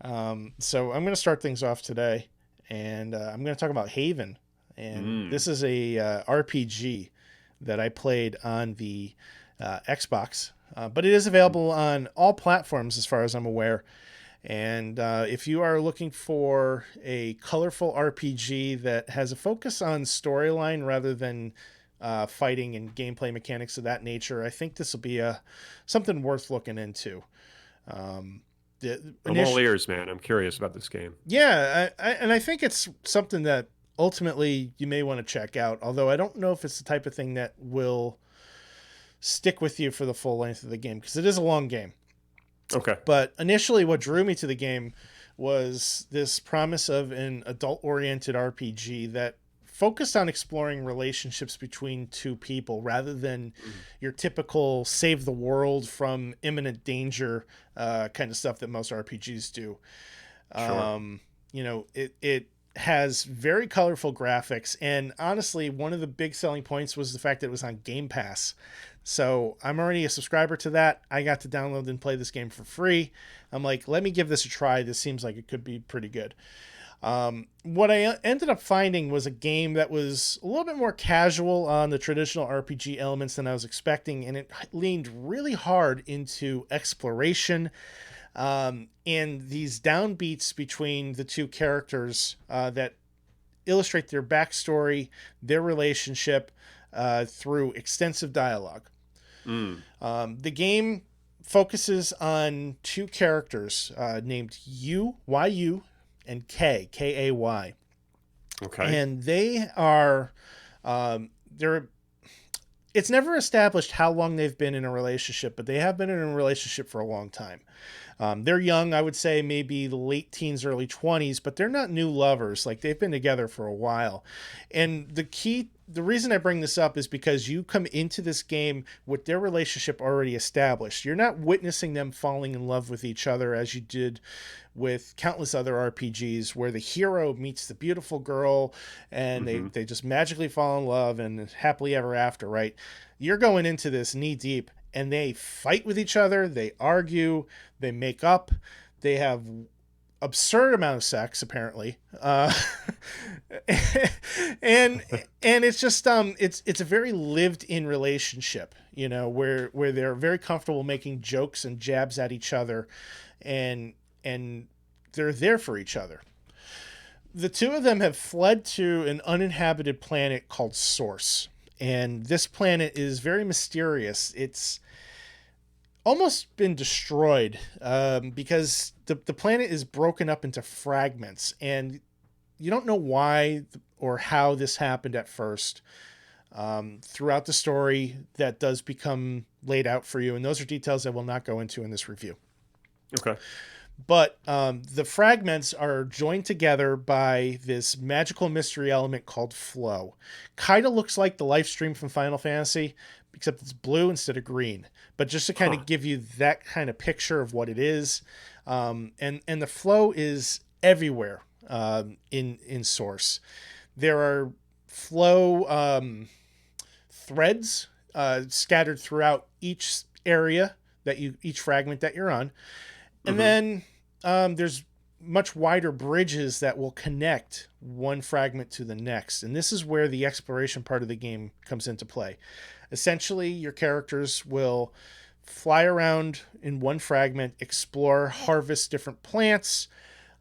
So I'm going to start things off today, and I'm going to talk about Haven. And this is a RPG that I played on the Xbox, but it is available on all platforms as far as I'm aware. And if you are looking for a colorful RPG that has a focus on storyline rather than fighting and gameplay mechanics of that nature, I think this will be something worth looking into. Um, I'm all ears, man. I'm curious about this game. Yeah, and I think it's something that ultimately you may want to check out, although I don't know if it's the type of thing that will stick with you for the full length of the game, because it is a long game. Okay. But initially what drew me to the game was this promise of an adult-oriented RPG that focused on exploring relationships between two people rather than your typical save the world from imminent danger kind of stuff that most RPGs do. Sure. It has very colorful graphics, and honestly, one of the big selling points was the fact that it was on Game Pass. So I'm already a subscriber to that. I got to download and play this game for free. I'm like, let me give this a try. This seems like it could be pretty good. What I ended up finding was a game that was a little bit more casual on the traditional RPG elements than I was expecting, and it leaned really hard into exploration and these downbeats between the two characters that illustrate their backstory, their relationship through extensive dialogue. Mm. The game focuses on two characters named YU, and Kay. Okay. And they are, they're, it's never established how long they've been in a relationship, but they have been in a relationship for a long time. They're young, I would say maybe the late teens, early 20s, but they're not new lovers. Like, they've been together for a while. And the reason I bring this up is because you come into this game with their relationship already established. You're not witnessing them falling in love with each other as you did with countless other RPGs where the hero meets the beautiful girl and Mm-hmm. they just magically fall in love and happily ever after, right? You're going into this knee deep, and they fight with each other, they argue, they make up, they have absurd amount of sex apparently, and it's just it's a very lived in relationship, where they're very comfortable making jokes and jabs at each other, and they're there for each other. The two of them have fled to an uninhabited planet called Source, and this planet is very mysterious. It's almost been destroyed because the planet is broken up into fragments, and you don't know why or how this happened at first. Throughout the story, that does become laid out for you, and those are details I will not go into in this review. Okay. But the fragments are joined together by this magical mystery element called flow. Kind of looks like the life stream from Final Fantasy, except it's blue instead of green. But just to kind Huh. of give you that kind of picture of what it is, and the flow is everywhere in Source. There are flow threads scattered throughout each area each fragment that you're on. And Mm-hmm. then there's much wider bridges that will connect one fragment to the next. And this is where the exploration part of the game comes into play. Essentially, your characters will fly around in one fragment, explore, harvest different plants,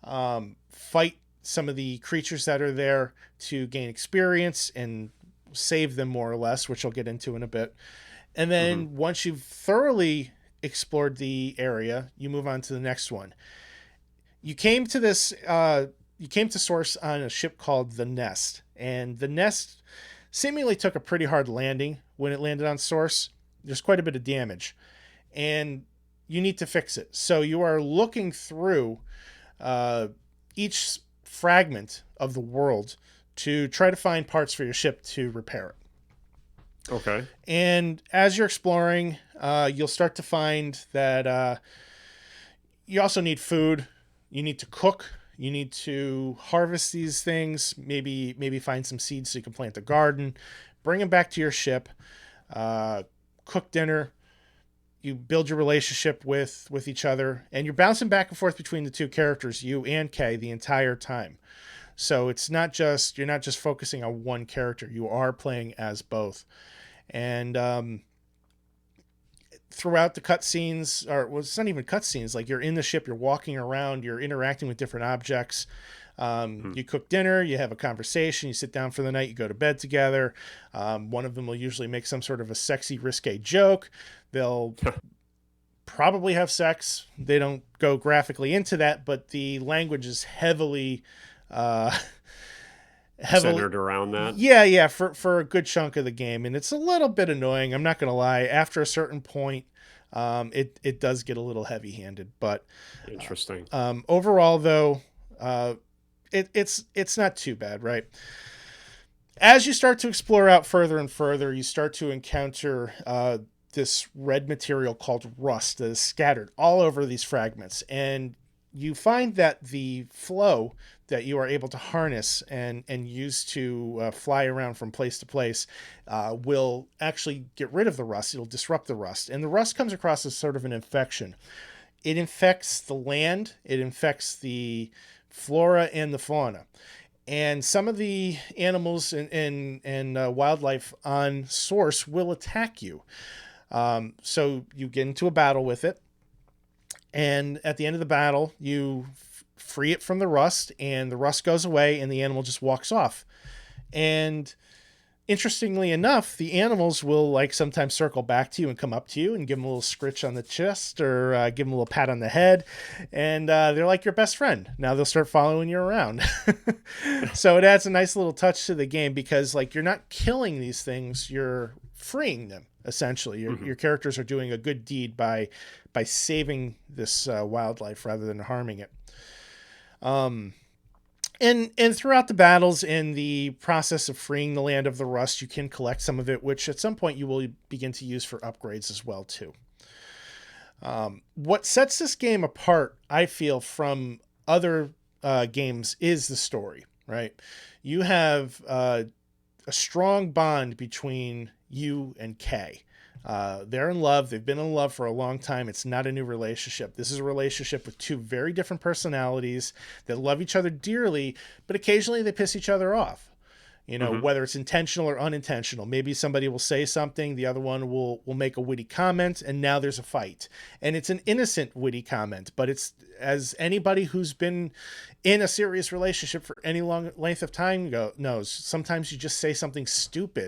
fight some of the creatures that are there to gain experience and save them more or less, which I'll get into in a bit. And Mm-hmm. then once you've thoroughly explored the area, you move on to the next one. You came to this. You came to Source on a ship called the Nest, and the Nest seemingly took a pretty hard landing when it landed on Source. There's quite a bit of damage, and you need to fix it. So you are looking through each fragment of the world to try to find parts for your ship to repair it. Okay. And as you're exploring, you'll start to find that you also need food. You need to cook. You need to harvest these things. Maybe find some seeds so you can plant a garden. Bring them back to your ship. Cook dinner. you build your relationship with each other, and you're bouncing back and forth between the two characters, you and Kay, the entire time. So it's not just you're not just focusing on one character. You are playing as both, and throughout the cutscenes, or well, it's not even cutscenes. Like you're in the ship, you're walking around, you're interacting with different objects. You cook dinner, you have a conversation, you sit down for the night, you go to bed together. One of them will usually make some sort of a sexy, risque joke. They'll probably have sex. They don't go graphically into that, but the language is uh, heavily Centered around that. yeah, for a good chunk of the game, and it's a little bit annoying. I'm not gonna lie. After a certain point, it does get a little heavy handed, but Interesting. overall though, it's not too bad, right? As you start to explore out further and further, you start to encounter this red material called rust that is scattered all over these fragments, and you find that the flow that you are able to harness and use to fly around from place to place will actually get rid of the rust. It'll disrupt the rust, and the rust comes across as sort of an infection. It infects the land, it infects the flora and the fauna. And some of the animals and wildlife on source will attack you. So you get into a battle with it. And at the end of the battle, you free it from the rust, and the rust goes away, and the animal just walks off. And interestingly enough, the animals will like sometimes circle back to you and come up to you and give them a little scritch on the chest, or give them a little pat on the head, and they're like your best friend. Now they'll start following you around. So it adds a nice little touch to the game, because like you're not killing these things, you're freeing them. Essentially, your characters are doing a good deed by saving this wildlife rather than harming it. And throughout the battles and the process of freeing the land of the rust, you can collect some of it, which at some point you will begin to use for upgrades as well too. What sets this game apart, I feel, from other games is the story. Right, you have a strong bond between you and Kay. They're in love. They've been in love for a long time. It's not a new relationship. This is a relationship with two very different personalities that love each other dearly, but occasionally they piss each other off. You know, whether it's intentional or unintentional. Maybe somebody will say something, the other one will make a witty comment, and now there's a fight. And it's an innocent witty comment, but it's, as anybody who's been in a serious relationship for any long length of time knows, sometimes you just say something stupid